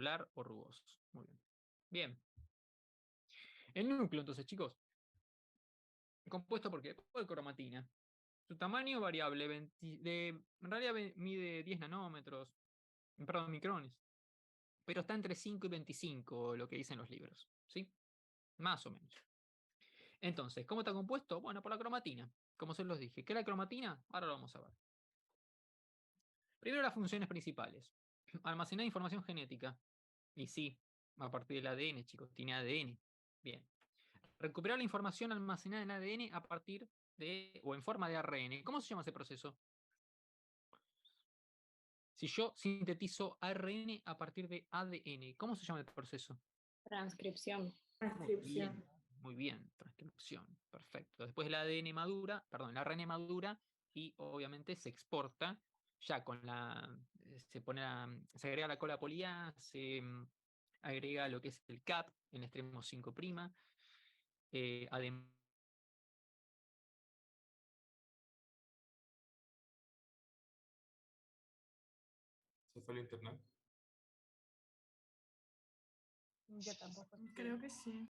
polar o rugosos. Muy bien. Bien. El núcleo, entonces, chicos, compuesto por qué? Por cromatina. Su tamaño variable, en realidad mide 10 nanómetros, perdón, micrones, pero está entre 5 y 25, lo que dicen los libros, ¿sí? Más o menos. Entonces, ¿cómo está compuesto? Bueno, por la cromatina, como se los dije. ¿Qué es la cromatina? Ahora lo vamos a ver. Primero las funciones principales. Almacenar información genética. Y sí, a partir del ADN, chicos, tiene ADN. Bien. Recuperar la información almacenada en ADN a partir de, o en forma de ARN. ¿Cómo se llama ese proceso? Si yo sintetizo ARN a partir de ADN, ¿cómo se llama el proceso? Transcripción. Transcripción. Muy bien, transcripción, perfecto. Después el ADN madura, perdón, el ARN madura y obviamente se exporta ya con la, se agrega la cola poliá, se agrega lo que es el CAP en extremo 5', además ¿Se fue el internet? Yo tampoco. Creo que sí.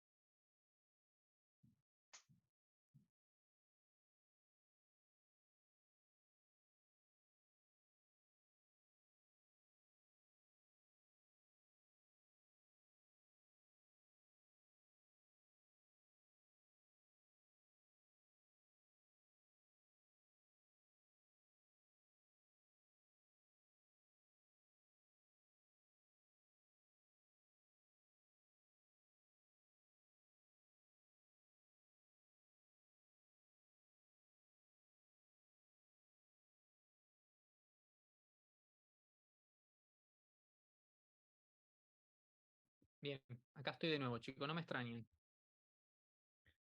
bien, acá estoy de nuevo, chicos, no me extrañen.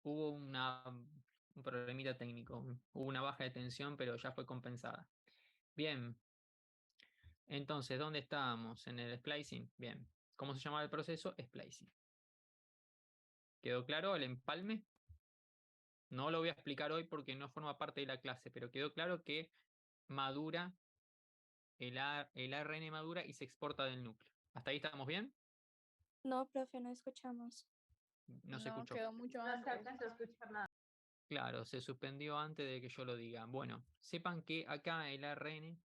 Hubo un problemita técnico, hubo una baja de tensión, pero ya fue compensada. Bien, entonces, ¿dónde estábamos? En el splicing. Bien, ¿cómo se llamaba el proceso? Splicing. ¿Quedó claro el empalme? No lo voy a explicar hoy porque no forma parte de la clase, pero quedó claro que madura, el ARN madura y se exporta del núcleo. ¿Hasta ahí estamos bien? No, profe, no escuchamos. No se escuchó. Quedó mucho No se antes. alcanza a escuchar nada. Claro, se suspendió antes de que yo lo diga. Bueno, sepan que acá el ARN,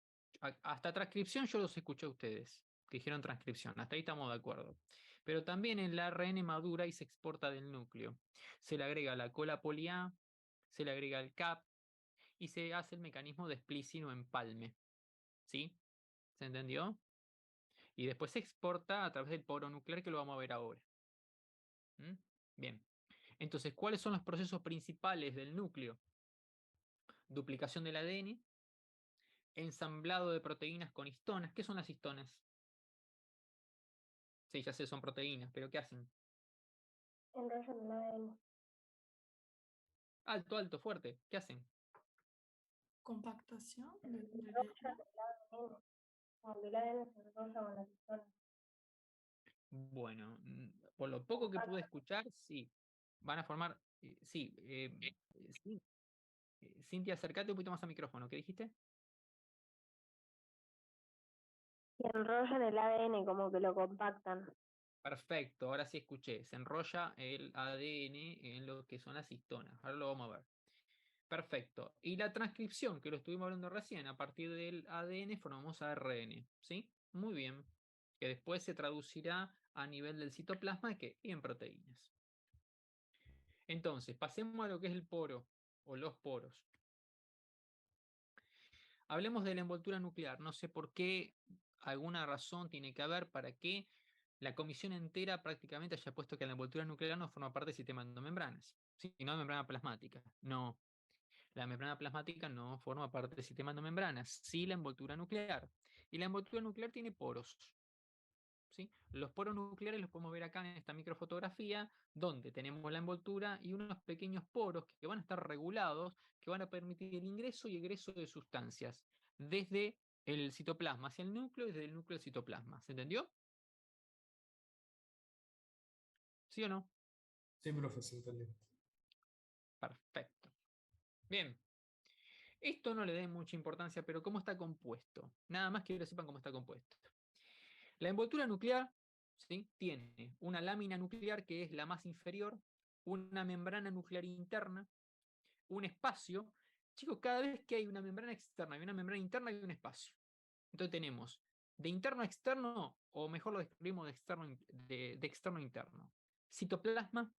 hasta transcripción yo los escuché a ustedes, que dijeron transcripción, hasta ahí estamos de acuerdo. Pero también el ARN madura y se exporta del núcleo. Se le agrega la cola poliA, se le agrega el CAP y se hace el mecanismo de splicing o empalme. ¿Sí? ¿Se entendió? Y después se exporta a través del poro nuclear que lo vamos a ver ahora. ¿Mm? Bien. Entonces, ¿cuáles son los procesos principales del núcleo? Duplicación del ADN, ensamblado de proteínas con histonas. ¿Qué son las histonas? Sí, ya sé, son proteínas, pero ¿qué hacen? Enrollan el ADN. Alto, alto, fuerte. ¿Qué hacen? Compactación. Enrollan el ADN. Cuando el ADN se enrolla con las histonas. Bueno, por lo poco que pude escuchar, sí. Van a formar. Sí. Sí. Cintia, acércate un poquito más al micrófono. ¿Qué dijiste? Y enrollan el ADN, como que lo compactan. Perfecto, ahora sí escuché. Se enrolla el ADN en lo que son las histonas. Ahora lo vamos a ver. Perfecto. Y la transcripción, que lo estuvimos hablando recién, a partir del ADN formamos ARN. ¿Sí? Muy bien. Que después se traducirá a nivel del citoplasma y en proteínas. Entonces, pasemos a lo que es el poro o los poros. Hablemos de la envoltura nuclear. No sé por qué, alguna razón tiene que haber para que la comisión entera prácticamente haya puesto que la envoltura nuclear no forma parte del sistema endomembranas, sino de membrana plasmática. No, la membrana plasmática no forma parte del sistema endomembranas, sí la envoltura nuclear. Y la envoltura nuclear tiene poros. ¿Sí? Los poros nucleares los podemos ver acá en esta microfotografía, donde tenemos la envoltura y unos pequeños poros que van a estar regulados, que van a permitir el ingreso y egreso de sustancias desde el citoplasma hacia el núcleo y desde el núcleo al citoplasma. ¿Se entendió? ¿Sí o no? Sí, profe, se entendió. Perfecto. Bien. Esto no le den mucha importancia, pero ¿cómo está compuesto? Nada más quiero que sepan cómo está compuesto. La envoltura nuclear ¿sí? Tiene una lámina nuclear que es la más inferior, una membrana nuclear interna, un espacio. Chicos, cada vez que hay una membrana externa y una membrana interna hay un espacio. Entonces tenemos de interno a externo, o mejor lo describimos de externo a interno. Citoplasma,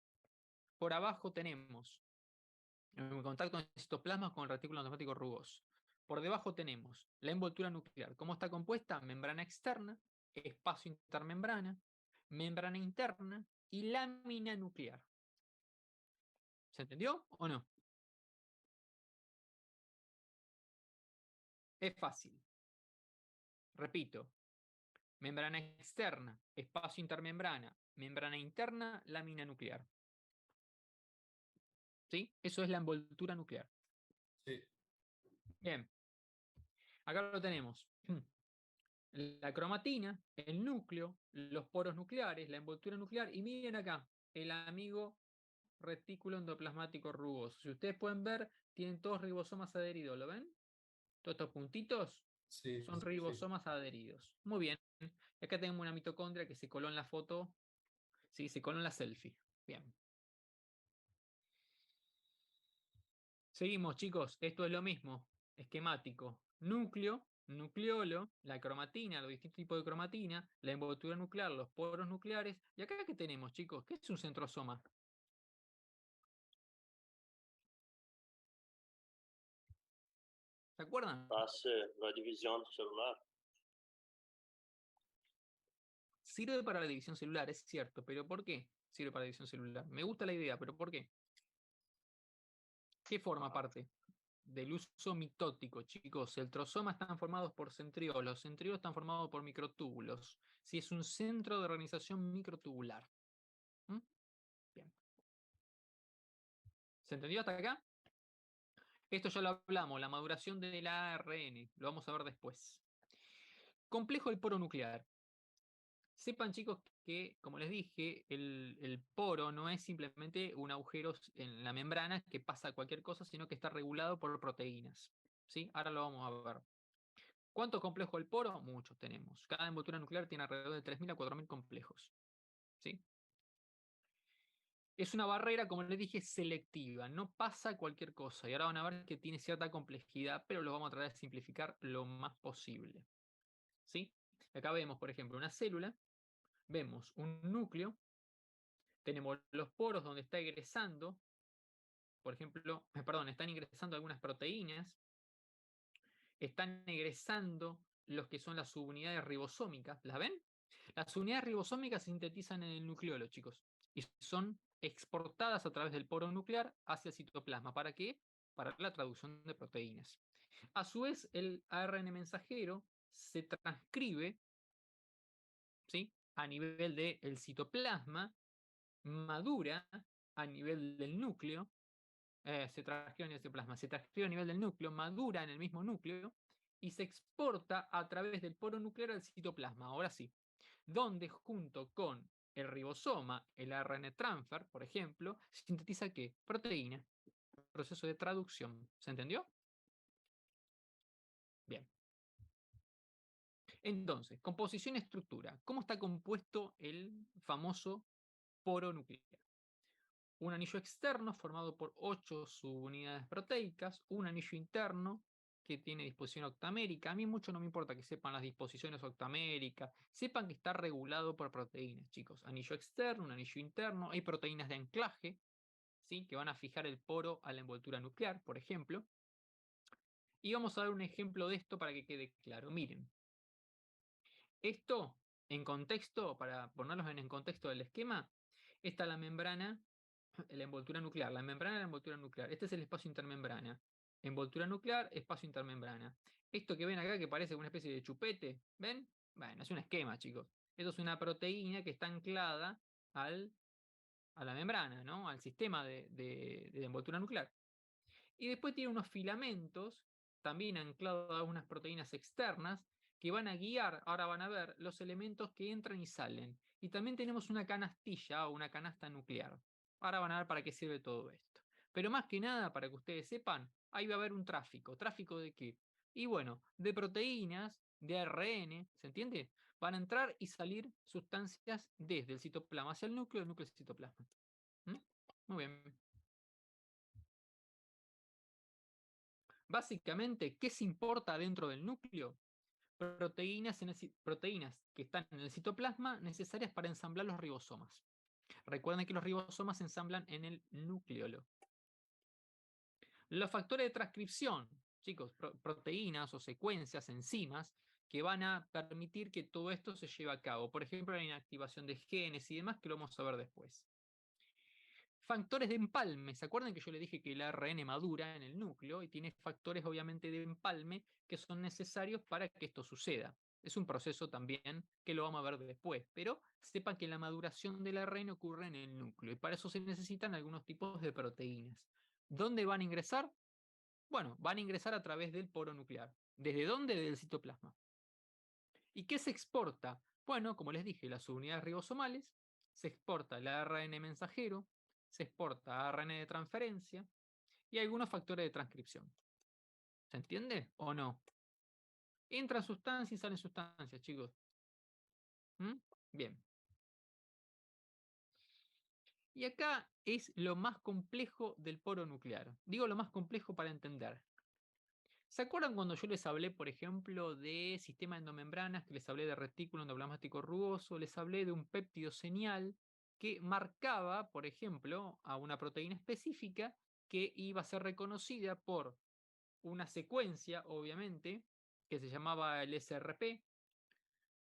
por abajo tenemos en contacto en citoplasma con el retículo endoplasmático rugoso. Por debajo tenemos la envoltura nuclear. ¿Cómo está compuesta? Membrana externa, espacio intermembrana, membrana interna y lámina nuclear. ¿Se entendió o no? Es fácil. Repito. Membrana externa, espacio intermembrana, membrana interna, lámina nuclear. ¿Sí? Eso es la envoltura nuclear. Sí. Bien. Acá lo tenemos. La cromatina, el núcleo, los poros nucleares, la envoltura nuclear. Y miren acá, el amigo retículo endoplasmático rugoso. Si ustedes pueden ver, tienen todos ribosomas adheridos. ¿Lo ven? Todos estos puntitos Sí, son sí. ribosomas adheridos. Muy bien. Y acá tenemos una mitocondria que se coló en la foto. Sí, se coló en la selfie. Bien. Seguimos, chicos. Esto es lo mismo. Esquemático. Núcleo, nucleolo, la cromatina, los distintos tipos de cromatina, la envoltura nuclear, los poros nucleares. ¿Y acá qué tenemos, chicos? ¿Qué es un centrosoma? ¿Se acuerdan? Hace la división celular. Sirve para la división celular, es cierto, pero ¿por qué sirve para la división celular? Me gusta la idea, pero ¿por qué? ¿Qué forma parte? Del uso mitótico, chicos. El trozoma están formados por centriolos, los centriolos están formados por microtúbulos. Si es un centro de organización microtubular. ¿Mm? Bien. ¿Se entendió hasta acá? Esto ya lo hablamos, la maduración del ARN, lo vamos a ver después. Complejo del poro nuclear. Sepan, chicos, que, como les dije, el poro no es simplemente un agujero en la membrana que pasa cualquier cosa, sino que está regulado por proteínas. ¿Sí? Ahora lo vamos a ver. ¿Cuántos complejos del poro? Muchos tenemos. Cada envoltura nuclear tiene alrededor de 3.000 a 4.000 complejos. ¿Sí? Es una barrera, como les dije, selectiva. No pasa cualquier cosa. Y ahora van a ver que tiene cierta complejidad, pero lo vamos a tratar de simplificar lo más posible. ¿Sí? Acá vemos, por ejemplo, una célula. Vemos un núcleo. Tenemos los poros donde está egresando. Por ejemplo, están ingresando algunas proteínas. Están egresando los que son las subunidades ribosómicas. ¿Las ven? Las unidades ribosómicas se sintetizan en el nucleolo, chicos. Y son exportadas a través del poro nuclear hacia el citoplasma. ¿Para qué? Para la traducción de proteínas. A su vez, el ARN mensajero se transcribe, ¿sí?, a nivel del citoplasma, madura a nivel del núcleo, se transcribe en el citoplasma, se transcribe a nivel del núcleo, madura en el mismo núcleo y se exporta a través del poro nuclear al citoplasma. Ahora sí, donde junto con el ribosoma, el ARN transfer, por ejemplo, sintetiza ¿qué? Proteína. Proceso de traducción. ¿Se entendió? Bien. Entonces, composición y estructura. ¿Cómo está compuesto el famoso poro nuclear? Un anillo externo formado por 8 subunidades proteicas, un anillo interno que tiene disposición octamérica. A mí mucho no me importa que sepan las disposiciones octaméricas, sepan que está regulado por proteínas, chicos. Anillo externo, un anillo interno, hay proteínas de anclaje, ¿sí?, que van a fijar el poro a la envoltura nuclear, por ejemplo. Y vamos a dar un ejemplo de esto para que quede claro. Miren, esto en contexto, para ponerlos en el contexto del esquema, está la membrana, la envoltura nuclear, la membrana de la envoltura nuclear. Este es el espacio intermembrana. Envoltura nuclear, espacio intermembrana. Esto que ven acá que parece una especie de chupete, ¿ven? Bueno, es un esquema, chicos. Esto es una proteína que está anclada a la membrana, ¿no? Al sistema de envoltura nuclear. Y después tiene unos filamentos, también anclados a unas proteínas externas, que van a guiar, ahora van a ver, los elementos que entran y salen. Y también tenemos una canastilla o una canasta nuclear. Ahora van a ver para qué sirve todo esto. Pero más que nada, para que ustedes sepan, ahí va a haber un tráfico. ¿Tráfico de qué? Y bueno, de proteínas de ARN, ¿se entiende? Van a entrar y salir sustancias desde el citoplasma hacia el núcleo al citoplasma. ¿Mm? Muy bien. Básicamente, ¿qué se importa dentro del núcleo? Proteínas que están en el citoplasma necesarias para ensamblar los ribosomas. Recuerden que los ribosomas se ensamblan en el núcleo. Los factores de transcripción, chicos, proteínas o secuencias, enzimas, que van a permitir que todo esto se lleve a cabo. Por ejemplo, la inactivación de genes y demás, que lo vamos a ver después. Factores de empalme. ¿Se acuerdan que yo le dije que el ARN madura en el núcleo y tiene factores obviamente de empalme que son necesarios para que esto suceda? Es un proceso también que lo vamos a ver después, pero sepan que la maduración del ARN ocurre en el núcleo y para eso se necesitan algunos tipos de proteínas. ¿Dónde van a ingresar? Bueno, van a ingresar a través del poro nuclear. ¿Desde dónde? Del citoplasma. ¿Y qué se exporta? Bueno, como les dije, las subunidades ribosomales, se exporta el ARN mensajero, se exporta ARN de transferencia y algunos factores de transcripción. ¿Se entiende o no? Entran sustancias y salen sustancias, chicos. ¿Mm? Bien. Y acá es lo más complejo del poro nuclear. Digo lo más complejo para entender. ¿Se acuerdan cuando yo les hablé, por ejemplo, de sistema de endomembranas, que les hablé de retículo endoplasmático rugoso, les hablé de un péptido señal que marcaba, por ejemplo, a una proteína específica que iba a ser reconocida por una secuencia, obviamente, que se llamaba el SRP,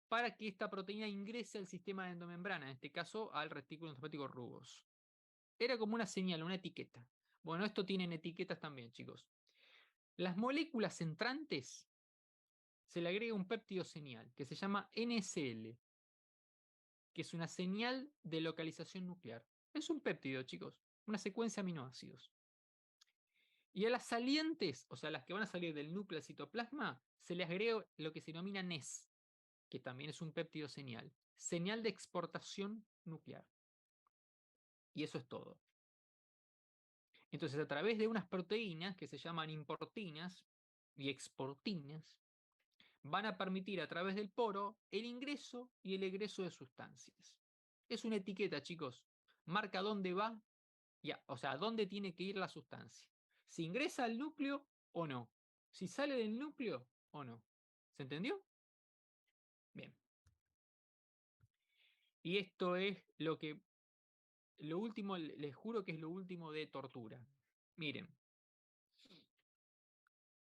para que esta proteína ingrese al sistema de endomembrana, en este caso al retículo endoplasmático rugoso? Era como una señal, una etiqueta. Bueno, esto tienen etiquetas también, chicos. Las moléculas entrantes se le agrega un péptido señal que se llama NSL, que es una señal de localización nuclear. Es un péptido, chicos, una secuencia de aminoácidos. Y a las salientes, o sea, las que van a salir del núcleo del citoplasma, se les agrega lo que se denomina NES, que también es un péptido señal. Señal de exportación nuclear. Y eso es todo. Entonces, a través de unas proteínas que se llaman importinas y exportinas, van a permitir a través del poro el ingreso y el egreso de sustancias. Es una etiqueta, chicos. Marca dónde va, o sea, dónde tiene que ir la sustancia. Si ingresa al núcleo o no. Si sale del núcleo o no. ¿Se entendió? Bien. Y esto es lo último, les juro que es lo último de tortura. Miren.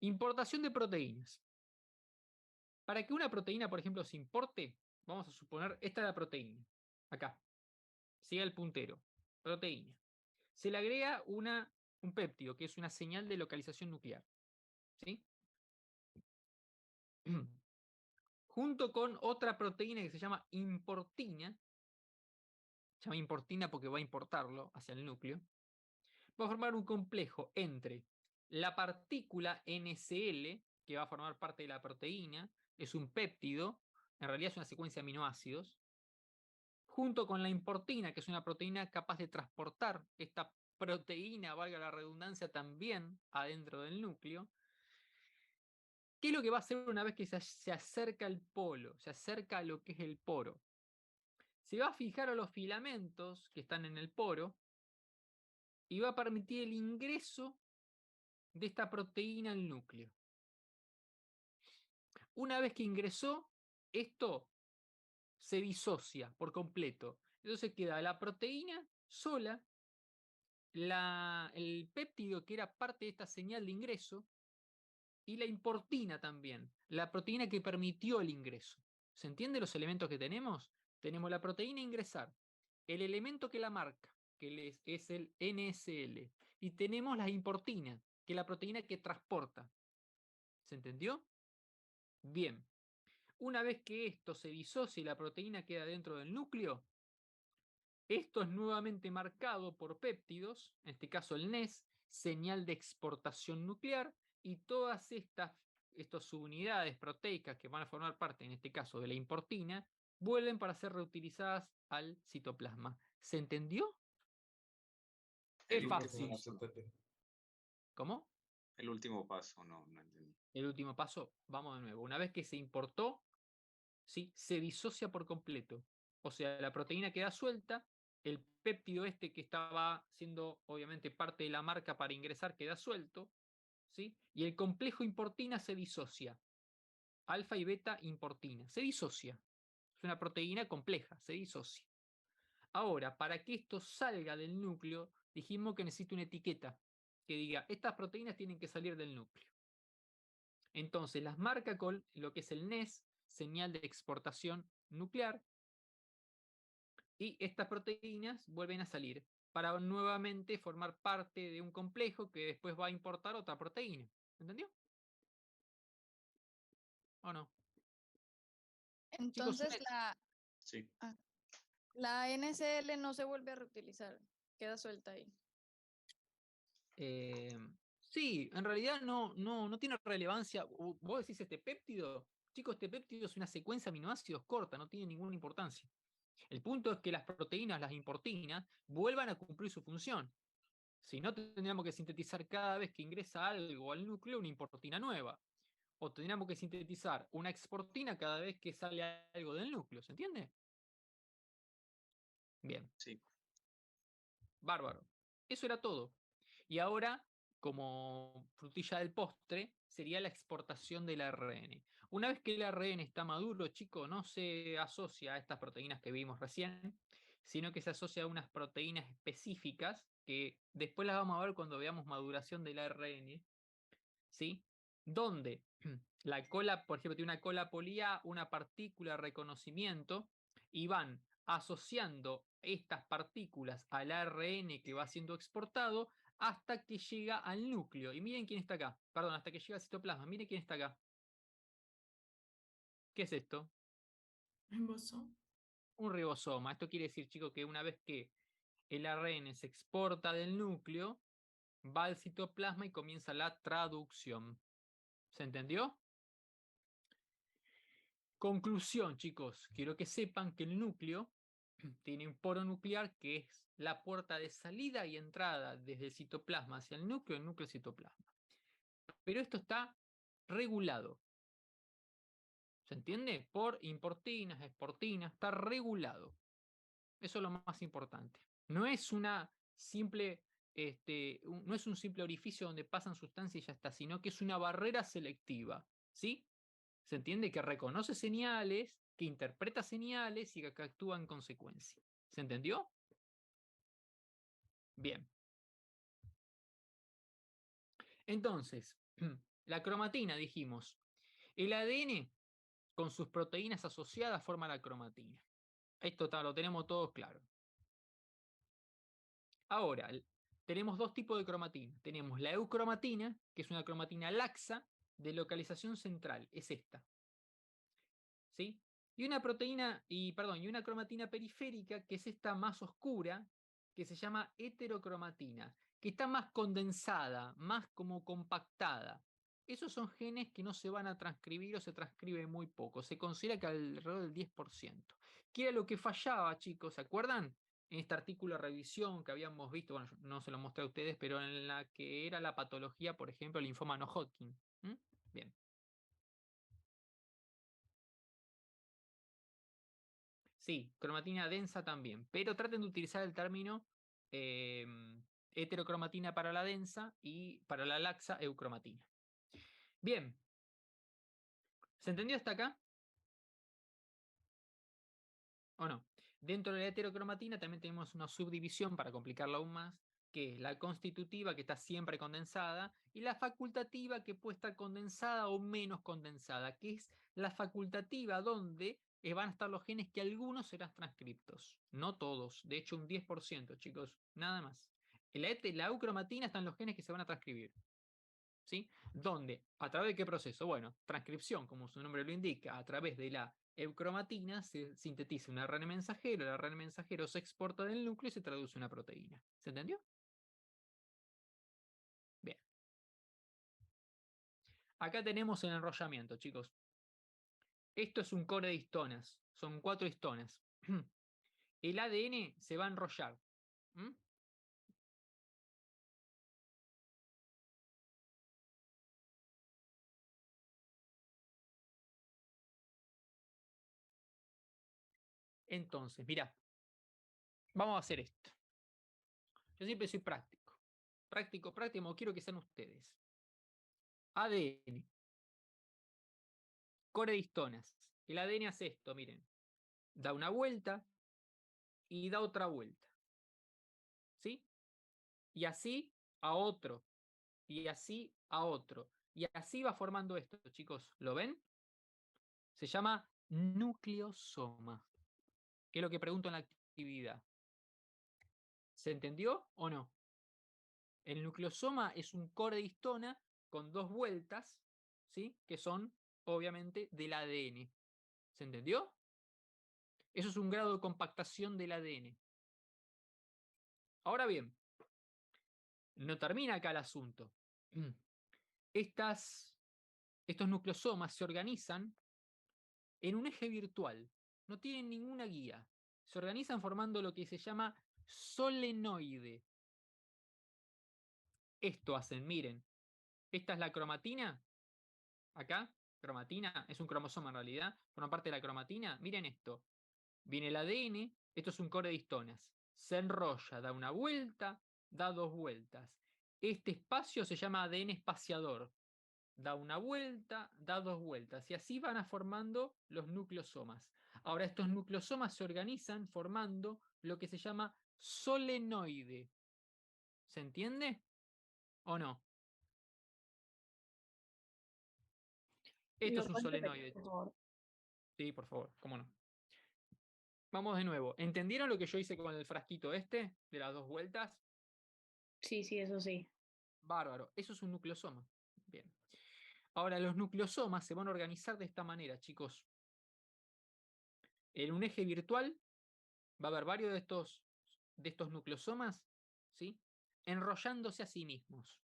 Importación de proteínas. Para que una proteína, por ejemplo, se importe, vamos a suponer, esta es la proteína. Acá. Siga el puntero. Proteína. Se le agrega un péptido, que es una señal de localización nuclear. ¿Sí? Junto con otra proteína que se llama importina. Se llama importina porque va a importarlo hacia el núcleo. Va a formar un complejo entre la partícula NCL, que va a formar parte de la proteína, es un péptido, en realidad es una secuencia de aminoácidos, junto con la importina, que es una proteína capaz de transportar esta proteína, valga la redundancia, también adentro del núcleo. ¿Qué es lo que va a hacer una vez que se acerca al polo, se acerca a lo que es el poro? Se va a fijar a los filamentos que están en el poro y va a permitir el ingreso de esta proteína al núcleo. Una vez que ingresó, esto se disocia por completo. Entonces queda la proteína sola, el péptido que era parte de esta señal de ingreso y la importina también, la proteína que permitió el ingreso. ¿Se entienden los elementos que tenemos? Tenemos la proteína ingresar, el elemento que la marca, que es el NSL, y tenemos la importina, que es la proteína que transporta. ¿Se entendió? Bien. Una vez que esto se disocia y la proteína queda dentro del núcleo, esto es nuevamente marcado por péptidos, en este caso el NES, señal de exportación nuclear, y todas estas subunidades proteicas que van a formar parte, en este caso de la importina, vuelven para ser reutilizadas al citoplasma. ¿Se entendió? Es fácil. ¿Cómo? El último paso, no entendí. El último paso, vamos de nuevo. Una vez que se importó, ¿sí? Se disocia por completo. O sea, la proteína queda suelta, el péptido este que estaba siendo obviamente parte de la marca para ingresar queda suelto, ¿sí? Y el complejo importina se disocia. Alfa y beta importina. Se disocia. Es una proteína compleja, se disocia. Ahora, para que esto salga del núcleo, dijimos que necesita una etiqueta que diga, estas proteínas tienen que salir del núcleo. Entonces, las marca con lo que es el NES, señal de exportación nuclear, y estas proteínas vuelven a salir para nuevamente formar parte de un complejo que después va a importar otra proteína. ¿Entendió? ¿O no? Chicos, Entonces Sí. la NSL no se vuelve a reutilizar, queda suelta ahí. sí, en realidad no tiene relevancia. Vos decís este péptido, chicos, este péptido es una secuencia de aminoácidos corta, no tiene ninguna importancia. El punto es que las proteínas, las importinas, vuelvan a cumplir su función. Si no, tendríamos que sintetizar cada vez que ingresa algo al núcleo una importina nueva. O tendríamos que sintetizar una exportina cada vez que sale algo del núcleo. ¿Se entiende? Bien. Sí. Bárbaro. Eso era todo. Y ahora, como frutilla del postre, sería la exportación del ARN. Una vez que el ARN está maduro, chico, no se asocia a estas proteínas que vimos recién, sino que se asocia a unas proteínas específicas que después las vamos a ver cuando veamos maduración del ARN, ¿sí? Donde la cola, por ejemplo, tiene una cola polía, una partícula de reconocimiento, y van asociando estas partículas al ARN que va siendo exportado hasta que llega al núcleo. Y miren quién está acá. Perdón, hasta que llega al citoplasma. Miren quién está acá. ¿Qué es esto? Ribosoma. Un ribosoma. Esto quiere decir, chicos, que una vez que el ARN se exporta del núcleo, va al citoplasma y comienza la traducción. ¿Se entendió? Conclusión, chicos. Quiero que sepan que el núcleo tiene un poro nuclear que es la puerta de salida y entrada desde el citoplasma hacia el núcleo citoplasma. Pero esto está regulado. ¿Se entiende? Por importinas, exportinas, está regulado. Eso es lo más importante. No es una simple, no es un simple orificio donde pasan sustancias y ya está, sino que es una barrera selectiva. ¿Sí? ¿Se entiende? Que reconoce señales, que interpreta señales y que actúa en consecuencia. ¿Se entendió? Bien. Entonces, la cromatina, dijimos. El ADN con sus proteínas asociadas forma la cromatina. Esto lo tenemos todos claro. Ahora, tenemos dos tipos de cromatina. Tenemos la eucromatina, que es una cromatina laxa de localización central. Es esta. ¿Sí? Y una cromatina periférica, que es esta más oscura, que se llama heterocromatina, que está más condensada, más como compactada. Esos son genes que no se van a transcribir o se transcribe muy poco. Se considera que alrededor del 10%. ¿Qué era lo que fallaba, chicos? ¿Se acuerdan? En este artículo de revisión que habíamos visto, bueno, no se lo mostré a ustedes, pero en la que era la patología, por ejemplo, el linfoma no Hodgkin. Bien. Sí, cromatina densa también, pero traten de utilizar el término heterocromatina para la densa y para la laxa eucromatina. Bien. ¿Se entendió hasta acá? ¿O no? Dentro de la heterocromatina también tenemos una subdivisión para complicarlo aún más, que es la constitutiva, que está siempre condensada, y la facultativa, que puede estar condensada o menos condensada, que es la facultativa donde van a estar los genes que algunos serán transcriptos, no todos, de hecho un 10%, chicos, nada más. En la eucromatina están los genes que se van a transcribir. ¿Sí? ¿Dónde? ¿A través de qué proceso? Bueno, transcripción, como su nombre lo indica, a través de la eucromatina se sintetiza un ARN mensajero, el ARN mensajero se exporta del núcleo y se traduce una proteína. ¿Se entendió? Bien. Acá tenemos el enrollamiento, chicos. Esto es un core de histonas, son 4 histonas. El ADN se va a enrollar. Entonces, mirá, vamos a hacer esto. Yo siempre soy práctico. Práctico, quiero que sean ustedes. ADN. Core de histonas. El ADN hace esto, miren. Da una vuelta y da otra vuelta. ¿Sí? Y así a otro. Y así a otro. Y así va formando esto, chicos. ¿Lo ven? Se llama nucleosoma. ¿Qué es lo que pregunto en la actividad? ¿Se entendió o no? El nucleosoma es un core de histona con 2 vueltas, ¿sí? Que son, obviamente, del ADN. ¿Se entendió? Eso es un grado de compactación del ADN. Ahora bien, no termina acá el asunto. Estos nucleosomas se organizan en un eje virtual. No tienen ninguna guía. Se organizan formando lo que se llama solenoide. Esto hacen, miren. Esta es la cromatina. Acá, cromatina, es un cromosoma en realidad. Forma parte de la cromatina. Miren esto. Viene el ADN. Esto es un core de histonas. Se enrolla, da una vuelta, da 2 vueltas. Este espacio se llama ADN espaciador. Da una vuelta, da 2 vueltas. Y así van formando los nucleosomas. Ahora, estos nucleosomas se organizan formando lo que se llama solenoide. ¿Se entiende? ¿O no? Esto es un solenoide. Por favor. Sí, por favor, cómo no. Vamos de nuevo. ¿Entendieron lo que yo hice con el frasquito este? De las 2 vueltas. Sí, eso sí. Bárbaro. Eso es un nucleosoma. Bien. Ahora, los nucleosomas se van a organizar de esta manera, chicos. En un eje virtual va a haber varios de estos nucleosomas, ¿sí? Enrollándose a sí mismos.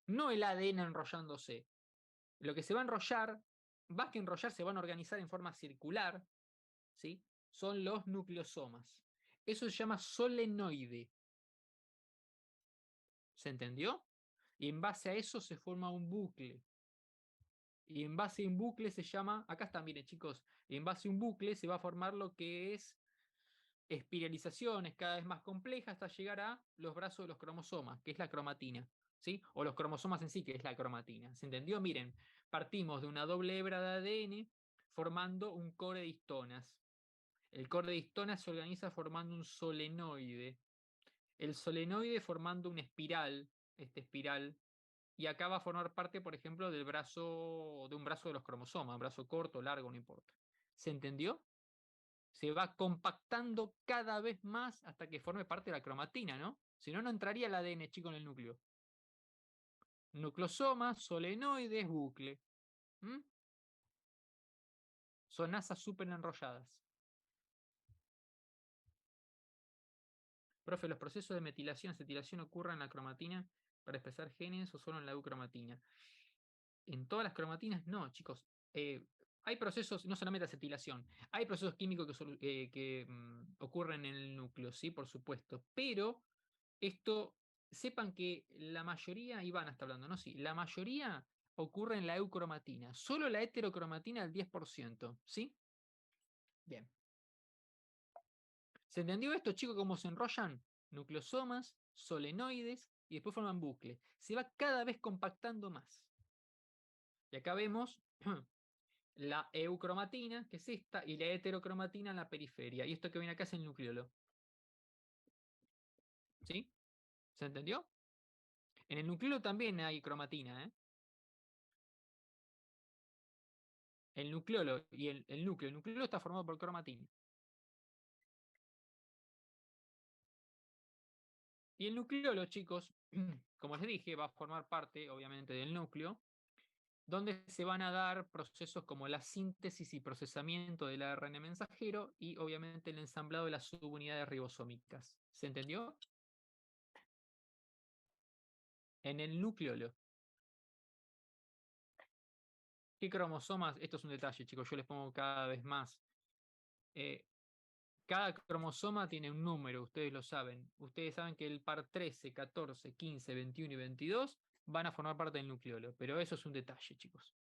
No el ADN enrollándose. Lo que se va a enrollar, más que enrollar, se van a organizar en forma circular, ¿sí? Son los nucleosomas. Eso se llama solenoide. ¿Se entendió? Y en base a eso se forma un bucle. Y en base a un bucle se llama, acá está, miren chicos, en base a un bucle se va a formar lo que es espiralizaciones cada vez más complejas hasta llegar a los brazos de los cromosomas, que es la cromatina, ¿sí? O los cromosomas en sí, que es la cromatina. ¿Se entendió? Miren, partimos de una doble hebra de ADN formando un core de histonas. El core de histonas se organiza formando un solenoide. El solenoide formando una espiral, esta espiral, y acá va a formar parte, por ejemplo, de un brazo de los cromosomas, brazo corto, largo, no importa. ¿Se entendió? Se va compactando cada vez más hasta que forme parte de la cromatina, ¿no? Si no, no entraría el ADN chico en el núcleo. Nucleosoma, solenoides, bucle. ¿Mm? Son asas súper enrolladas. Profe, ¿los procesos de metilación, acetilación ocurren en la cromatina para expresar genes o solo en la eucromatina? En todas las cromatinas, no, chicos. Hay procesos, no solamente acetilación, hay procesos químicos que ocurren en el núcleo, sí, por supuesto. Pero esto, sepan que la mayoría, Iván está hablando, ¿no? Sí, la mayoría ocurre en la eucromatina. Solo la heterocromatina al 10%, ¿sí? Bien. ¿Se entendió esto, chicos, cómo se enrollan? Nucleosomas, solenoides y después forman bucle. Se va cada vez compactando más. Y acá vemos la eucromatina, que es esta, y la heterocromatina en la periferia. Y esto que viene acá es el nucleolo. ¿Sí? ¿Se entendió? En el nucleolo también hay cromatina, ¿eh? El nucleolo y el núcleo. El nucleolo está formado por cromatina. Y el nucleolo, chicos, como les dije, va a formar parte, obviamente, del núcleo, donde se van a dar procesos como la síntesis y procesamiento del ARN mensajero y, obviamente, el ensamblado de las subunidades ribosómicas. ¿Se entendió? En el nucleolo. ¿Qué cromosomas? Esto es un detalle, chicos, yo les pongo cada vez más. Cada cromosoma tiene un número, ustedes lo saben. Ustedes saben que el par 13, 14, 15, 21 y 22 van a formar parte del nucleolo, pero eso es un detalle, chicos.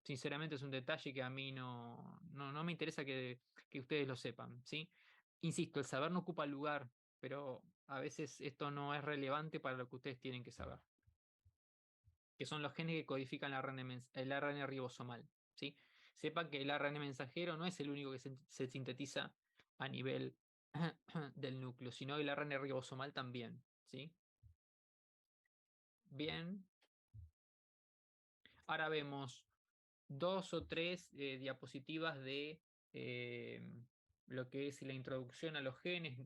Sinceramente es un detalle que a mí no me interesa que ustedes lo sepan, ¿sí? Insisto, el saber no ocupa lugar, pero a veces esto no es relevante para lo que ustedes tienen que saber. Que son los genes que codifican el ARN ribosomal, ¿sí? Sepan que el ARN mensajero no es el único que se sintetiza a nivel del núcleo, sino el ARN ribosomal también, ¿sí? Bien. Ahora vemos 2 o 3 diapositivas de lo que es la introducción a los genes,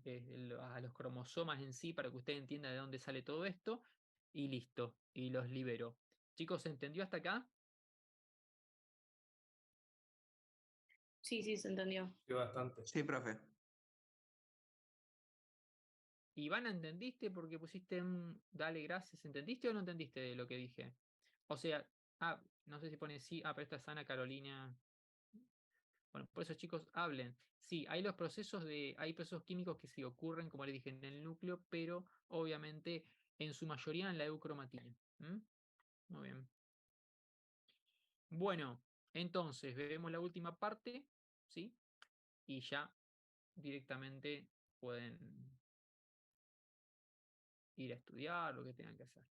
a los cromosomas en sí, para que usted entienda de dónde sale todo esto. Y listo, y los libero. Chicos, ¿se entendió hasta acá? Sí, sí, se entendió. Sí, bastante. Sí, profe. Ivana, ¿entendiste? Porque pusiste un dale gracias. ¿Entendiste o no entendiste de lo que dije? O sea, no sé si pone sí. Pero esta es Ana Carolina. Bueno, por eso, chicos, hablen. Sí, hay hay procesos químicos que sí ocurren, como les dije, en el núcleo, pero obviamente en su mayoría en la eucromatina. Muy bien. Bueno, entonces vemos la última parte, ¿sí? Y ya directamente pueden ir a estudiar lo que tengan que hacer.